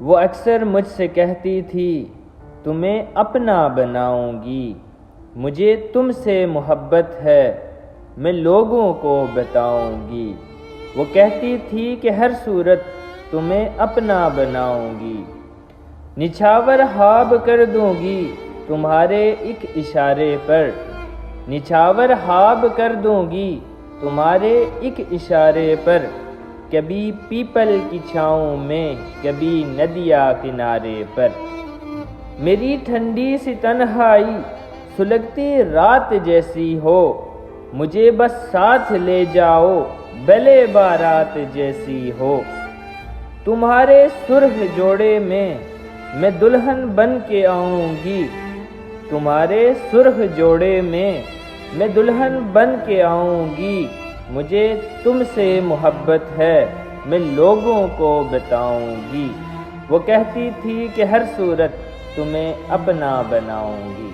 وہ اکثر مجھ سے کہتی تھی تمہیں اپنا بناؤں گی، مجھے تم سے محبت ہے میں لوگوں کو بتاؤں گی۔ وہ کہتی تھی کہ ہر صورت تمہیں اپنا بناؤں گی، نچھاور خواب کر دوں گی تمہارے ایک اشارے پر، نچھاور خواب کر دوں گی تمہارے ایک اشارے پر، کبھی پیپل کی چھاؤں میں کبھی ندیا کنارے پر۔ میری ٹھنڈی سی تنہائی سلگتی رات جیسی ہو، مجھے بس ساتھ لے جاؤ بلے بارات جیسی ہو۔ تمہارے سرخ جوڑے میں دلہن بن کے آؤں گی، تمہارے سرخ جوڑے میں دلہن بن کے آؤں گی، مجھے تم سے محبت ہے میں لوگوں کو بتاؤں گی۔ وہ کہتی تھی کہ ہر صورت تمہیں اپنا بناؤں گی۔